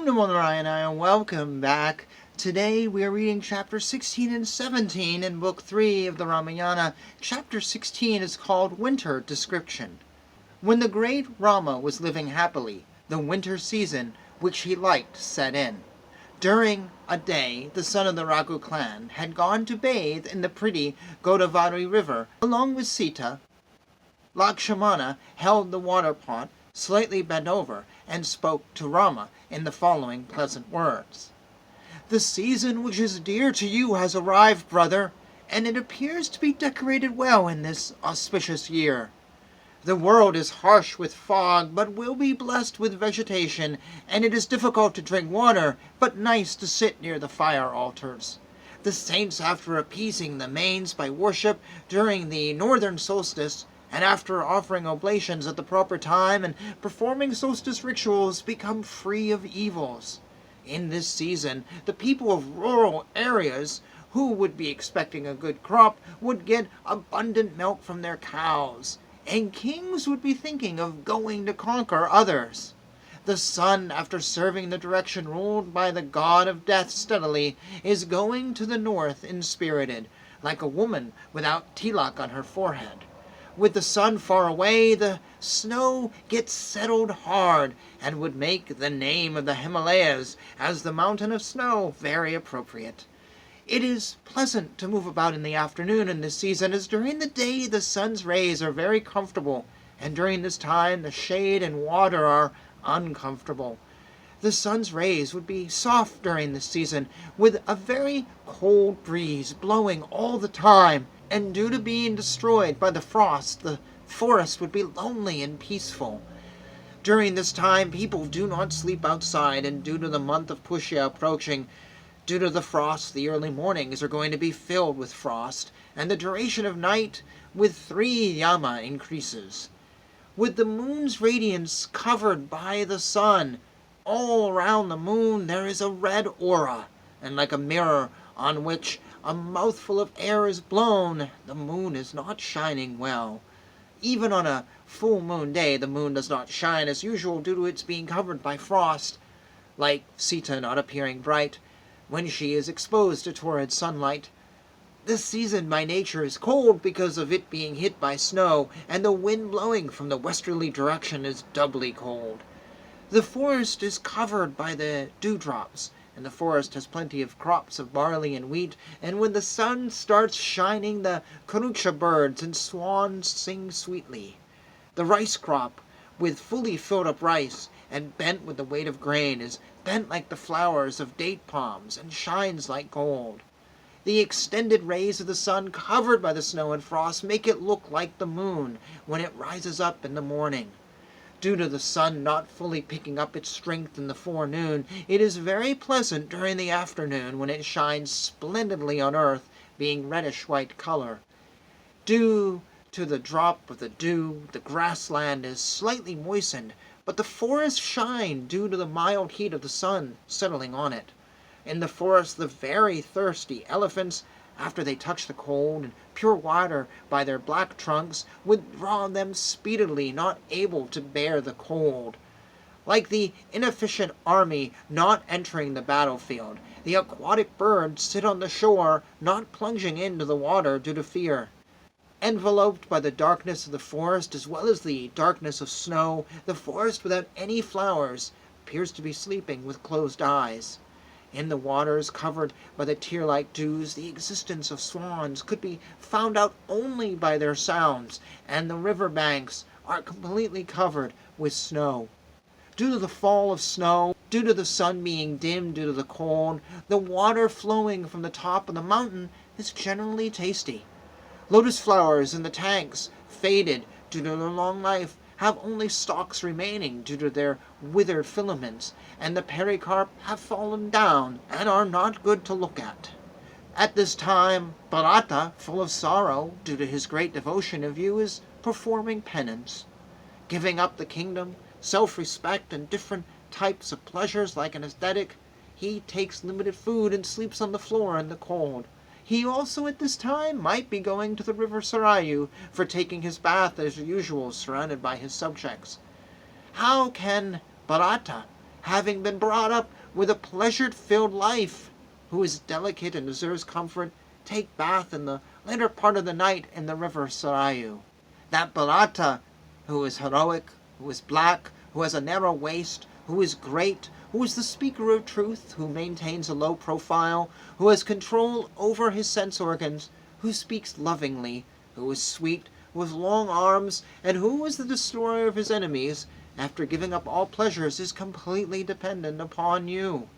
Aranya, and welcome back. Today we are reading chapter 16 and 17 in book 3 of the Ramayana. Chapter 16 is called Winter Description. When the great Rama was living happily, the winter season, which he liked, set in. During a day, the son of the Raghu clan had gone to bathe in the pretty Godavari river along with Sita. Lakshmana held the water pot slightly bent over, and spoke to Rama in the following pleasant words. "The season which is dear to you has arrived, brother, and it appears to be decorated well in this auspicious year. The world is harsh with fog, but will be blessed with vegetation, and it is difficult to drink water, but nice to sit near the fire altars. The saints, after appeasing the Manes by worship during the northern solstice, and after offering oblations at the proper time and performing solstice rituals, become free of evils. In this season, the people of rural areas, who would be expecting a good crop, would get abundant milk from their cows, and kings would be thinking of going to conquer others. The sun, after serving the direction ruled by the god of death steadily, is going to the north inspirited, like a woman without tilak on her forehead. With the sun far away, the snow gets settled hard, and would make the name of the Himalayas as the mountain of snow very appropriate. It is pleasant to move about in the afternoon in this season, as during the day the sun's rays are very comfortable, and during this time the shade and water are uncomfortable. The sun's rays would be soft during this season, with a very cold breeze blowing all the time, and due to being destroyed by the frost, the forest would be lonely and peaceful. During this time, people do not sleep outside, and due to the month of Pushya approaching, due to the frost, the early mornings are going to be filled with frost, and the duration of night with 3 yama increases. With the moon's radiance covered by the sun, all around the moon there is a red aura, and like a mirror on which a mouthful of air is blown, the moon is not shining well. Even on a full moon day, the moon does not shine as usual due to its being covered by frost, like Sita not appearing bright when she is exposed to torrid sunlight. This season by nature is cold because of it being hit by snow, and the wind blowing from the westerly direction is doubly cold. The forest is covered by the dewdrops, and the forest has plenty of crops of barley and wheat, and when the sun starts shining, the kuruksha birds and swans sing sweetly. The rice crop, with fully filled up rice, and bent with the weight of grain, is bent like the flowers of date palms, and shines like gold. The extended rays of the sun, covered by the snow and frost, make it look like the moon when it rises up in the morning. Due to the sun not fully picking up its strength in the forenoon, it is very pleasant during the afternoon when it shines splendidly on earth, being reddish-white color. Due to the drop of the dew, the grassland is slightly moistened, but the forests shine due to the mild heat of the sun settling on it. In the forest, the very thirsty elephants, after they touch the cold and pure water by their black trunks, withdraw them speedily, not able to bear the cold. Like the inefficient army not entering the battlefield, the aquatic birds sit on the shore, not plunging into the water due to fear. Enveloped by the darkness of the forest as well as the darkness of snow, the forest without any flowers appears to be sleeping with closed eyes. In the waters covered by the tear-like dews, the existence of swans could be found out only by their sounds, and the river banks are completely covered with snow. Due to the fall of snow, due to the sun being dim due to the cold, the water flowing from the top of the mountain is generally tasty. Lotus flowers in the tanks, faded due to their long life, have only stalks remaining due to their withered filaments, and the pericarp have fallen down and are not good to look at. At this time, Bharata, full of sorrow due to his great devotion of you, is performing penance. Giving up the kingdom, self-respect, and different types of pleasures like an ascetic, he takes limited food and sleeps on the floor in the cold. He also at this time might be going to the river Sarayu for taking his bath as usual, surrounded by his subjects. How can Bharata having been brought up with a pleasure-filled life, who is delicate and deserves comfort, take bath in the later part of the night in the river Sarayu. That Bharata, who is heroic, who is black, who has a narrow waist, who is great, who is the speaker of truth, who maintains a low profile, who has control over his sense organs, who speaks lovingly, who is sweet, who has long arms, and who is the destroyer of his enemies, after giving up all pleasures, is completely dependent upon you.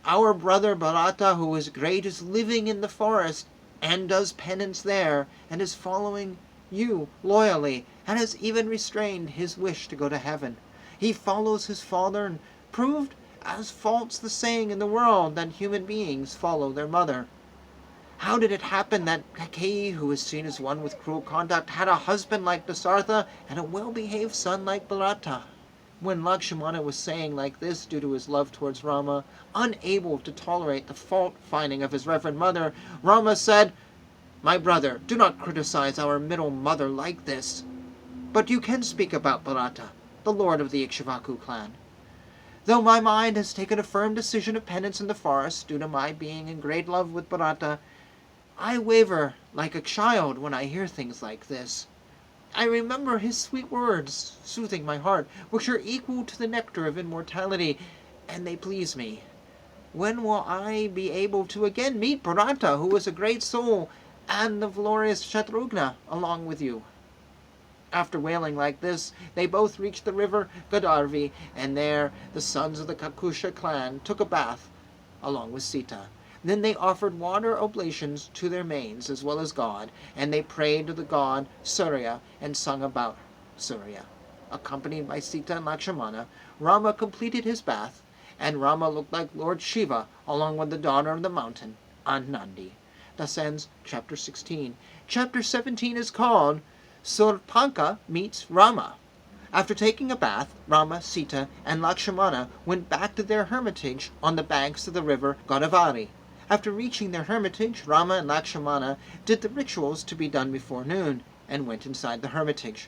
Our brother Bharata, who is great, is living in the forest, and does penance there, and is following you loyally, and has even restrained his wish to go to heaven. He follows his father, and proved as false the saying in the world that human beings follow their mother. How did it happen that Kaikeyi, who is seen as one with cruel conduct, had a husband like Dasartha and a well-behaved son like Bharata? When Lakshmana was saying like this due to his love towards Rama, unable to tolerate the fault-finding of his reverend mother, Rama said, "My brother, do not criticize our middle mother like this. But you can speak about Bharata, the lord of the Ikshvaku clan. Though my mind has taken a firm decision of penance in the forest due to my being in great love with Bharata, I waver like a child when I hear things like this. I remember his sweet words, soothing my heart, which are equal to the nectar of immortality, and they please me. When will I be able to again meet Bharata, who is a great soul, and the glorious Shatrugna along with you?" After wailing like this, they both reached the river Godavari, and there the sons of the Kakusha clan took a bath along with Sita. Then they offered water oblations to their manes as well as God, and they prayed to the god Surya and sung about Surya. Accompanied by Sita and Lakshmana, Rama completed his bath, and Rama looked like Lord Shiva along with the daughter of the mountain, Nandi. Thus ends chapter 16. Chapter 17 is called Soorpankha Meets Rama. After taking a bath, Rama, Sita, and Lakshmana went back to their hermitage on the banks of the river Godavari. After reaching their hermitage, Rama and Lakshmana did the rituals to be done before noon, and went inside the hermitage.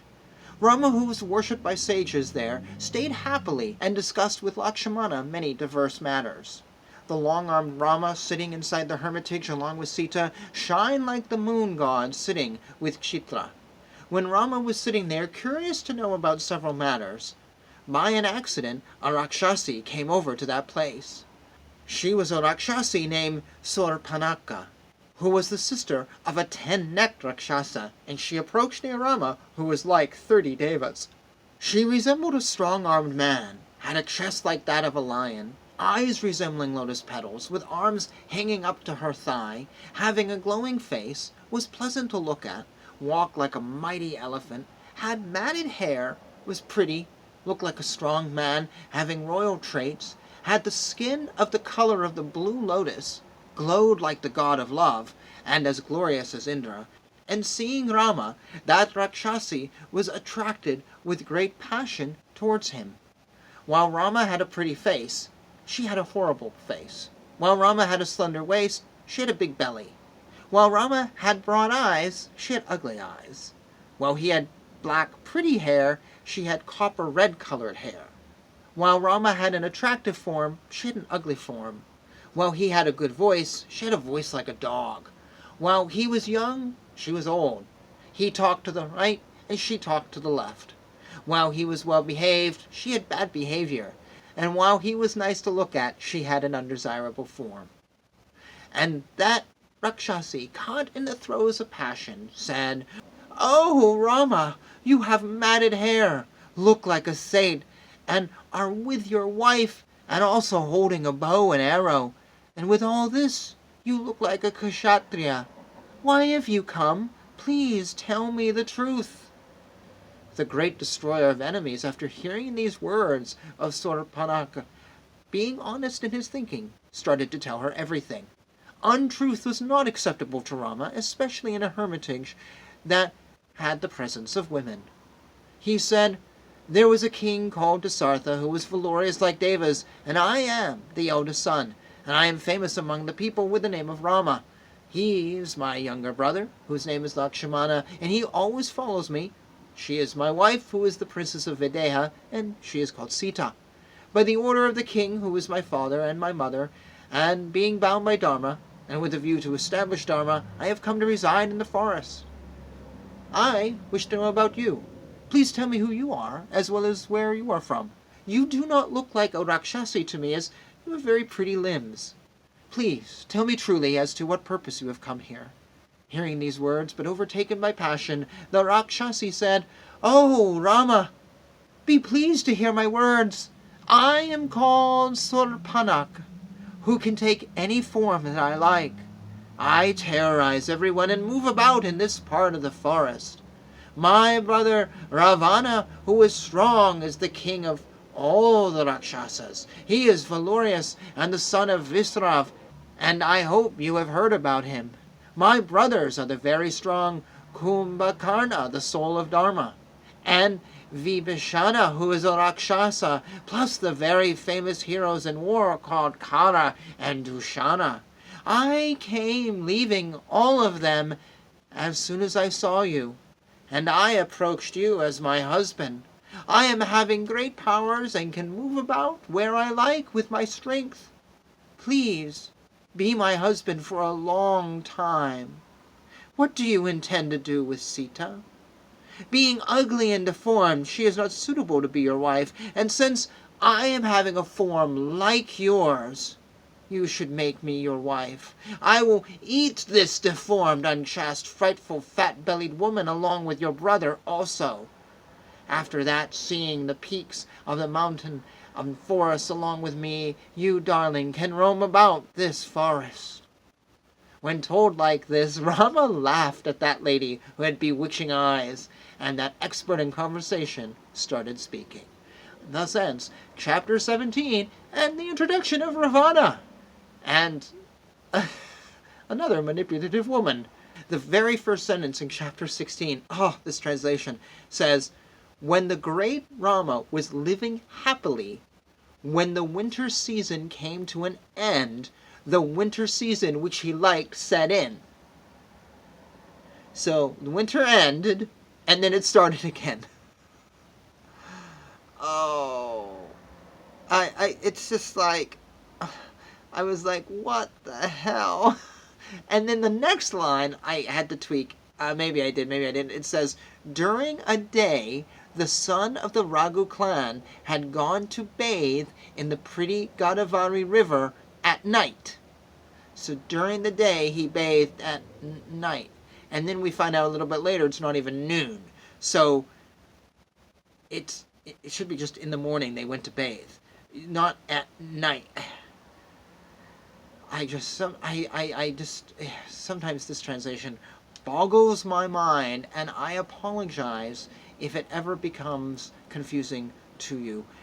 Rama, who was worshipped by sages there, stayed happily and discussed with Lakshmana many diverse matters. The long-armed Rama, sitting inside the hermitage along with Sita, shined like the moon god sitting with Chitra. When Rama was sitting there, curious to know about several matters, by an accident, a Rakshasi came over to that place. She was a Rakshasi named Soorpankha, who was the sister of a 10-necked Rakshasa, and she approached near Rama, who was like 30 devas. She resembled a strong-armed man, had a chest like that of a lion, eyes resembling lotus petals, with arms hanging up to her thigh, having a glowing face, was pleasant to look at, walked like a mighty elephant, had matted hair, was pretty, looked like a strong man, having royal traits, had the skin of the color of the blue lotus, glowed like the god of love, and as glorious as Indra, and seeing Rama, that Rakshasi was attracted with great passion towards him. While Rama had a pretty face, she had a horrible face. While Rama had a slender waist, she had a big belly. While Rama had broad eyes, she had ugly eyes. While he had black, pretty hair, she had copper-red-colored hair. While Rama had an attractive form, she had an ugly form. While he had a good voice, she had a voice like a dog. While he was young, she was old. He talked to the right, and she talked to the left. While he was well-behaved, she had bad behavior. And while he was nice to look at, she had an undesirable form. And that Rakshasi, caught in the throes of passion, said, "Oh, Rama, you have matted hair, look like a saint, and are with your wife, and also holding a bow and arrow. And with all this, you look like a kshatriya. Why have you come? Please tell me the truth." The great destroyer of enemies, after hearing these words of Soorpankha, being honest in his thinking, started to tell her everything. Untruth was not acceptable to Rama, especially in a hermitage that had the presence of women. He said, "There was a king called Dasartha who was valorous like devas, and I am the eldest son, and I am famous among the people with the name of Rama. He is my younger brother, whose name is Lakshmana, and he always follows me. She is my wife, who is the princess of Videha, and she is called Sita. By the order of the king, who is my father and my mother, and being bound by Dharma, and with a view to establish Dharma, I have come to reside in the forest. I wish to know about you. Please tell me who you are, as well as where you are from. You do not look like a Rakshasi to me, as you have very pretty limbs. Please, tell me truly as to what purpose you have come here." Hearing these words, but overtaken by passion, the Rakshasi said, "Oh, Rama, be pleased to hear my words. I am called Soorpankha, who can take any form that I like. I terrorize everyone and move about in this part of the forest. My brother Ravana, who is strong, is the king of all the Rakshasas. He is valorous and the son of Visrav, and I hope you have heard about him. My brothers are the very strong Kumbhakarna, the soul of Dharma, and Vibhishana, who is a Rakshasa, plus the very famous heroes in war called Kara and Dushana. I came leaving all of them as soon as I saw you, and I approached you as my husband. I am having great powers and can move about where I like with my strength. Please, be my husband for a long time. What do you intend to do with Sita? Being ugly and deformed, she is not suitable to be your wife, and since I am having a form like yours, you should make me your wife. I will eat this deformed, unchaste, frightful, fat-bellied woman along with your brother also. After that, seeing the peaks of the mountain and forest along with me, you, darling, can roam about this forest." When told like this, Rama laughed at that lady who had bewitching eyes, and that expert in conversation started speaking. Thus ends chapter 17 and the introduction of Ravana and another manipulative woman. The very first sentence in chapter 16, this translation, says, "When the great Rama was living happily, when the winter season came to an end, the winter season which he liked set in." So the winter ended, and then it started again. It's just like, I was like, what the hell? And then the next line, I had to tweak. Maybe I did, maybe I didn't. It says, "During a day, the son of the Raghu clan had gone to bathe in the pretty Godavari river at night." So during the day, he bathed at night. And then we find out a little bit later it's not even noon. So it should be just in the morning they went to bathe, not at night. Sometimes this translation boggles my mind, and I apologize if it ever becomes confusing to you.